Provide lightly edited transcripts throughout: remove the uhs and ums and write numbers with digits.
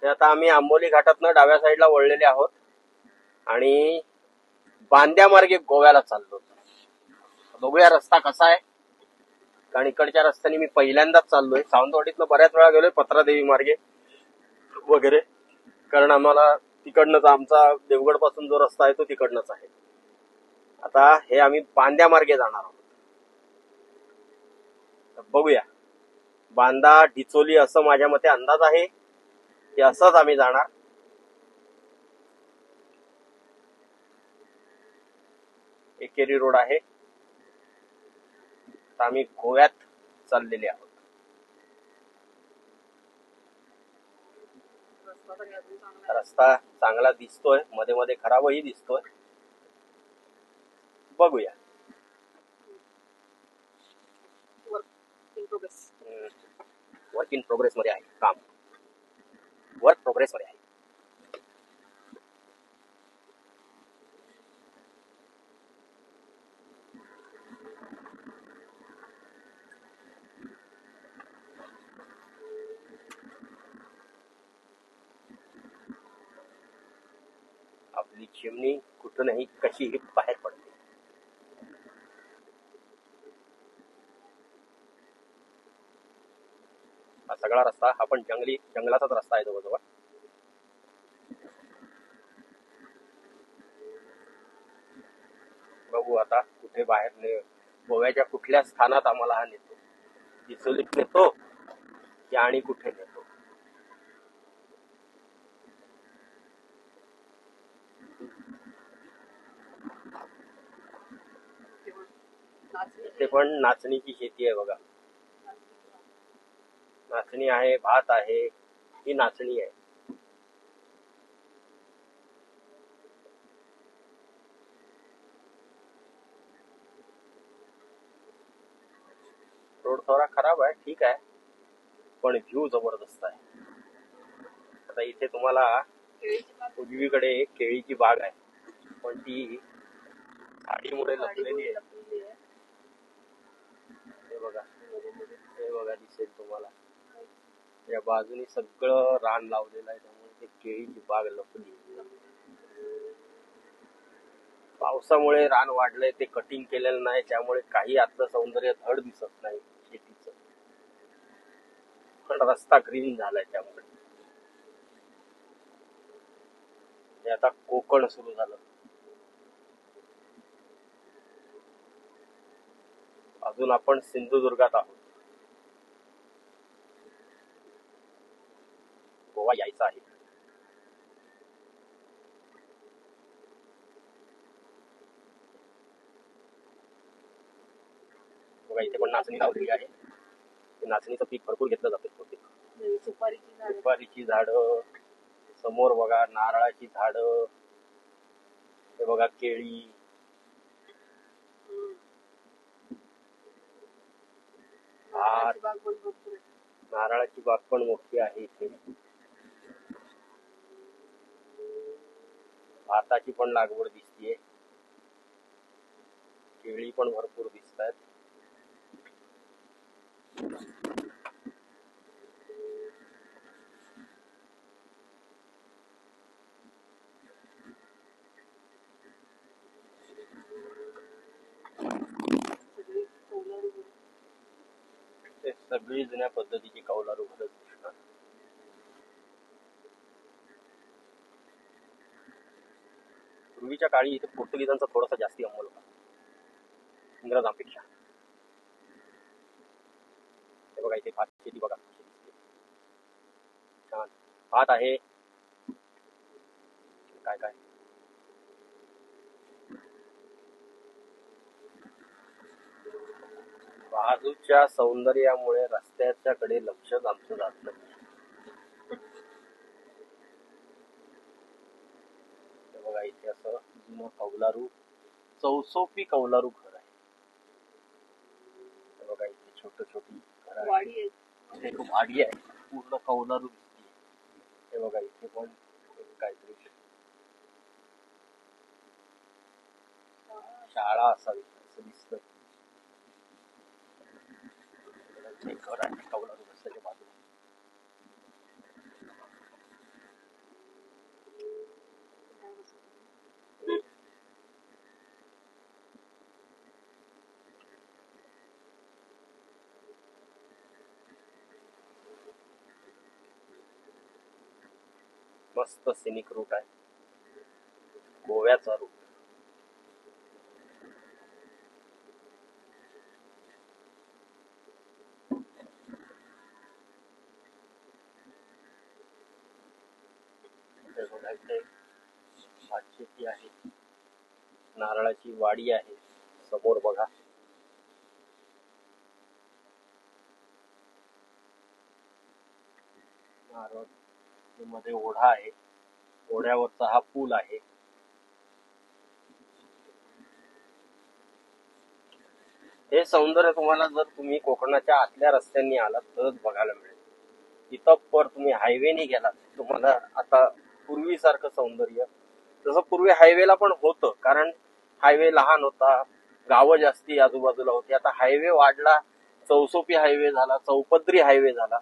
ते आता आम्ही आंबोली घाटातनं डाव्या साईडला वळलेले आहोत आणि बांद्या मार्गे गोव्याला चाललो. बघूया रस्ता कसा आहे, कारण इकडच्या रस्त्याने मी पहिल्यांदाच चाललोय. सावंतवाडीतनं बऱ्याच वेळा गेलोय पत्रादेवी मार्गे वगैरे, कारण आम्हाला तिकडनंच आमचा देवगड पासून जो रस्ता आहे तो तिकडनंच आहे. आता हे आम्ही बांद्या मार्गे जाणार आहोत. बघूया, बांदा डिचोली असं माझ्या मते अंदाज आहे की असंच आम्ही जाणार. एकेरी रोड आहे. आम्ही गोव्यात चाललेले आहोत. रस्ता चांगला दिसतोय, मध्ये मध्ये खराबही दिसतोय. बघूया. वर्क इन प्रोग्रेस मध्ये आहे काम. वर्क प्रोग्रेस मध्ये आहे. आपली चिमणी कुठूनही कशीही बाहेर पडते. हा सगळा रस्ता हा पण जंगलाचाच रस्ता आहे जवळजवळ. बघू आता कुठे बाहेर गोव्याच्या कुठल्या स्थानात आम्हाला हा नेतो. डिचोलीत नेतो की आणि कुठे नेतो. इथे पण नाचणीची शेती आहे बघा. नाचणी आहे, भात आहे, ही नाचणी आहे. रोड थोडा खराब आहे, ठीक आहे, पण व्ह्यू जबरदस्त आहे. आता इथे तुम्हाला उजवीकडे केळीची बाग आहे, पण ती झाडीमुळे लपलेली आहे. हे बघा, हे बघा दिसेल तुम्हाला. या बाजूने सगळं रान लावलेलं आहे, त्यामुळे ते केळीची बाग लपली. पावसामुळे रान वाढलंय, ते कटिंग केलेलं नाही, त्यामुळे काही आतलं सौंदर्य धड दिसत नाही शेतीचं. पण रस्ता ग्रीन झालाय त्यामुळे. आता कोकण सुरू झालं. अजून आपण सिंधुदुर्गात आहोत. गोवा यायचा आहे. बघा इथे पण नाचणी लावलेली आहे. नाचणीचं पीक भरपूर घेतलं जातं. सुपारीची झाडं, समोर बघा नारळाची झाडं, हे बघा केळी, भात. नारळाची बाग पण मोठी आहे इथे. भाताची पण लागवड दिसतीये. केळी पण भरपूर दिसत आहेत. सगळी जुन्या पद्धतीची कौलारू घरं दिसतात. पूर्वीच्या काळी इथे पोर्तुगीजांचा थोडासा जास्ती अंमल होता इंग्रजांपेक्षा. हे बघा इथे भात शेती बघा, छान भात आहे. काय काय बाजूच्या सौंदर्यामुळे रस्त्याच्याकडे लक्षच आमचं जात नाही. बघा इथे असं जुनं कौलारू, चौसोपी कौलारू घर आहे. बघा इथे छोट छोटी घर आहे. इथे खूप वाडी आहे, पूर्ण कौलारू दिसते. हे बघा इथे पण काहीतरी शाळा असावी असं दिसतं. घर आहे कौलारू रस्त्याच्या बाजूला. मस्त सिनिक रूट आहे, गोव्याचा रूट. भातशेती आहे, नारळाची वाडी आहे समोर बघा. नारळ मध्ये ओढा आहे, ओढ्यावरचा हा पूल आहे. हे सौंदर्य तुम्हाला जर तुम्ही कोकणाच्या आतल्या रस्त्यांनी आलात तरच बघायला मिळेल. इथं पर तुम्ही हायवेने गेलात तुम्हाला आता पूर्वीसारखं सौंदर्य, जसं पूर्वी हायवेला पण होतं, कारण हायवे लहान होता, गावं जास्ती आजूबाजूला होती. आता हायवे वाढला, चौसोपी हायवे झाला, चौपदरी हायवे झाला,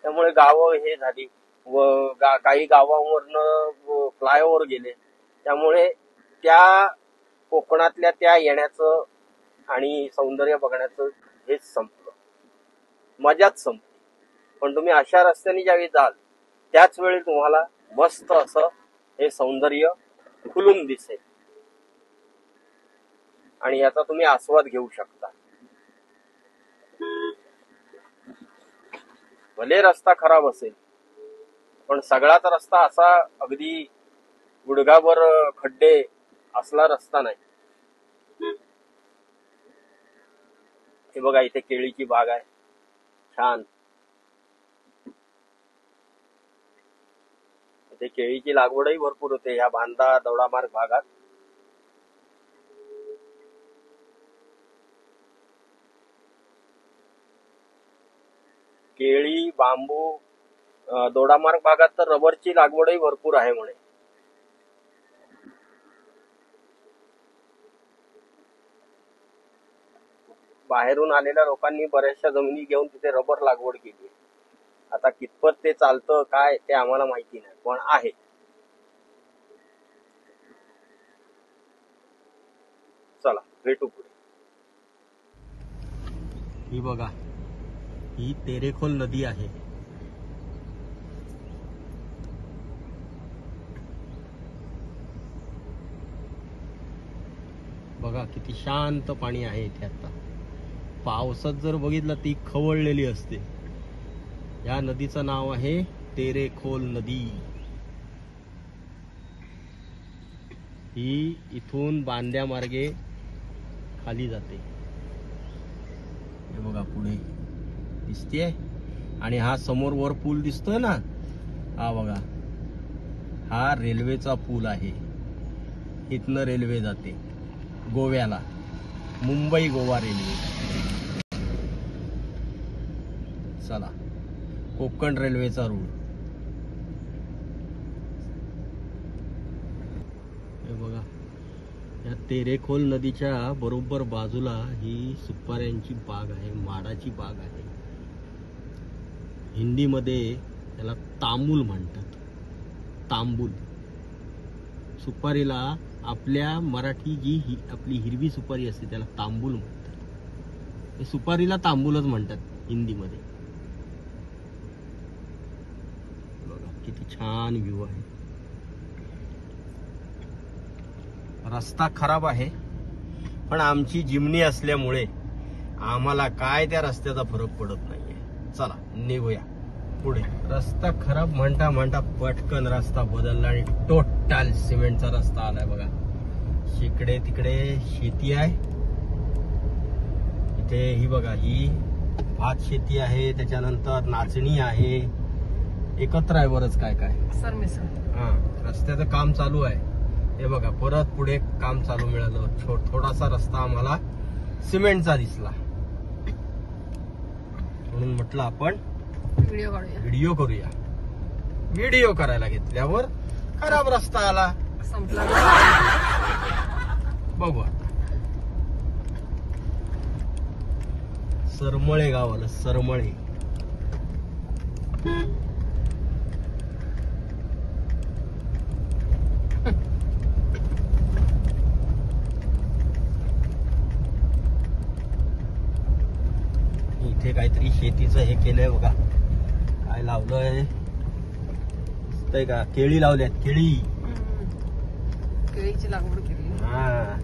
त्यामुळे गावं हे झाली व काही गावांवरनं फ्लायओव्हर गेले. त्यामुळे त्या कोकणातल्या त्या येण्याचं आणि सौंदर्य बघण्याचं हेच संपलं, मजाच संपली. पण तुम्ही अशा रस्त्याने ज्यावेळी जाल त्याच वेळी तुम्हाला मस्त असं हे सौंदर्य खुलून दिसेल आणि याचा तुम्ही आस्वाद घेऊ शकता. भले रस्ता खराब असेल पण सगळाच रस्ता असा अगदी गुडघाभर खड्डे असला रस्ता नाही. हे बघा इथे केळीची बाग आहे छान. इथे केळीची लागवडही भरपूर होते ह्या बांधा दौडामार्ग भागात. केळी, बांबू, दोडामार्ग भागात तर रबरची लागवडही भरपूर आहे म्हणे. बाहेरून आलेल्या लोकांनी बऱ्याचशा जमिनी घेऊन तिथे रबर लागवड केली. आता कितपत ते चालतं काय ते आम्हाला माहिती नाही, पण आहे. चला भेटू पुढे. ही बघा ही तेरेखोल नदी आहे. बघा किती शांत पाणी आहे इथे. आता पावसात जर बघितलं ती खवळलेली असते. या नदीचं नाव आहे तेरेखोल नदी. ही इथून बांद्या मार्गे खाली जाते. हे बघा पुढे दिसतेय. आणि हा समोर वर पूल दिसतोय ना, हा बघा हा रेल्वेचा पूल आहे. इथनं रेल्वे जाते गोव्याला, मुंबई गोवा रेल्वे. चला कोकण रेल्वेचा रूट. हे बघा या तेरेखोल नदीच्या बरोबर बाजूला ही सुपाऱ्यांची बाग आहे, माडाची बाग आहे. हिंदीमध्ये त्याला तांबूल म्हणतात. तांबूल सुपारीला आपल्या मराठी जी आपली हिरवी सुपारी असते त्याला तांबूल म्हणतात. सुपारीला तांबूलच म्हणतात हिंदीमध्ये. बघा किती छान व्ह्यू आहे. रस्ता खराब आहे पण आमची जिमनी असल्यामुळे आम्हाला काय त्या रस्त्याचा फरक पडत नाहीये. चला निघूया पुढे. रस्ता खराब म्हणता म्हणता पटकन रस्ता बदलला आणि टोटल सिमेंटचा रस्ता आलाय. बघा इकडे तिकडे शेती आहे. इथे ही बघा ही भात शेती आहे, त्याच्यानंतर नाचणी आहे, एकत्र आहे बरंच काय काय. हा रस्त्याचं काम चालू आहे. हे बघा परत पुढे काम चालू मिळालं. थोडासा रस्ता आम्हाला सिमेंटचा दिसला म्हणून म्हटलं आपण व्हिडिओ करूया. व्हिडिओ करायला घेतल्यावर खराब रस्ता आला. संपला. बघू आता सरमळे गाव आलं. सरमळे इथे काहीतरी शेतीचं हे केलंय बघा. काय लावलंय दिसतंय का? केळी लावल्यात, केळी. केळीची लागवड केली. हा,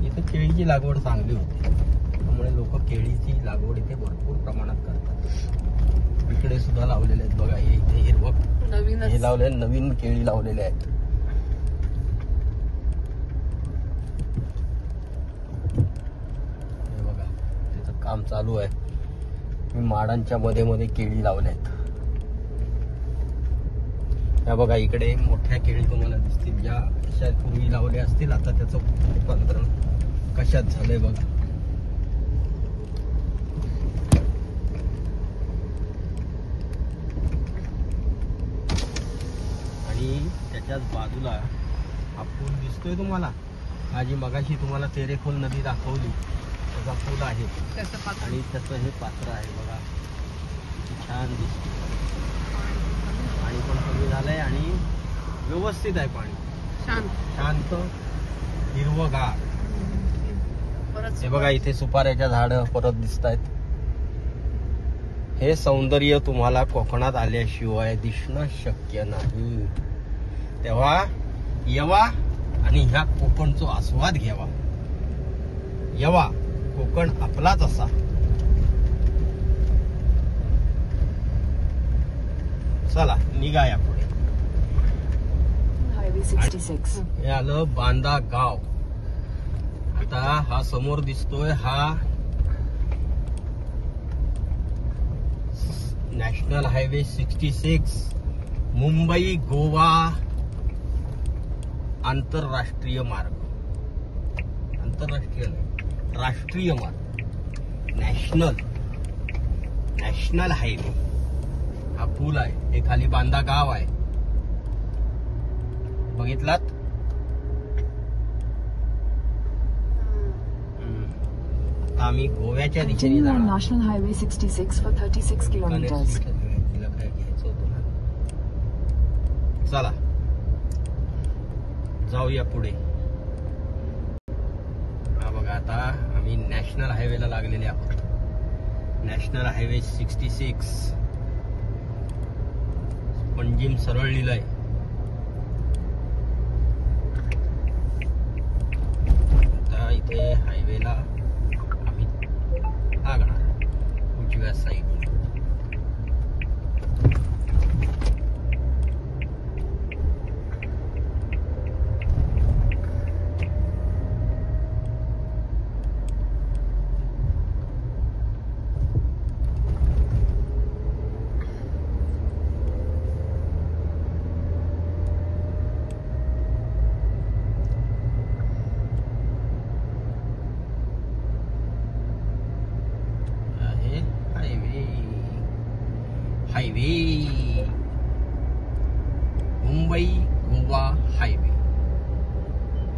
इथे केळीची लागवड चांगली होती, त्यामुळे लोक केळीची लागवड इथे भरपूर प्रमाणात करतात. इकडे सुद्धा लावलेले आहेत बघा, हे इथे हिरवं नवीन हे लावले, नवीन केळी लावलेले आहेत. हे बघा, त्याचं काम चालू आहे. मी माडांच्या मध्ये मध्ये केळी लावल्या आहेत. या बघा, इकडे मोठ्या केळी तुम्हाला दिसतील, ज्या अशा पूर्वी लावल्या असतील, आता त्याचं रूपांतरण कशात झालंय बघा. आणि त्याच्याच बाजूला हा पूल दिसतोय तुम्हाला, हा जी मगाशी तुम्हाला तेरेखोल नदी दाखवली त्याचा पूल आहे, आणि त्याचं हे पात्र आहे बघा, किती छान दिसतं. पाणी पण कमी झालंय आणि व्यवस्थित आहे पाणी, शांत हिरवगार. हे बघा, इथे सुपाऱ्याच्या झाडं परत दिसत आहेत. हे सौंदर्य तुम्हाला कोकणात आल्याशिवाय दिसणं शक्य नाही. तेव्हा येवा आणि ह्या कोकणचा आस्वाद घ्यावा. येवा, कोकण आपलाच असा. चला निघा या पुढे. हे आलं बांदा गाव. आता हा समोर दिसतोय, हा नॅशनल हायवे 66 मुंबई गोवा आंतरराष्ट्रीय मार्ग. आंतरराष्ट्रीय नाही, राष्ट्रीय मार्ग, नॅशनल हायवे. हा पूल आहे, हे खाली बांदा गाव आहे, बघितलात? आता आम्ही गोव्याच्या दिशेने जाणार. National highway 66 for 36 kilometers. तिला काय घ्यायचं होतं ना. चला जाऊया पुढे. हा बघा, आता आम्ही नॅशनल हायवेला लागलेले आहोत. नॅशनल हायवे 66 पंजिम सरळ लिहिलंय. आता इथे हायवेला आम्ही लागणार उजव्या side. Highway Mumbai Goa highway.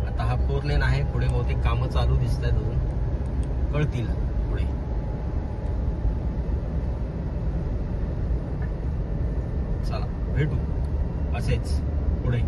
आता हा 4 लेन आहे. पुढे बहुतेक कामं चालू दिसत आहेत, अजून कळतील पुढे. चला भेटू असेच पुढे.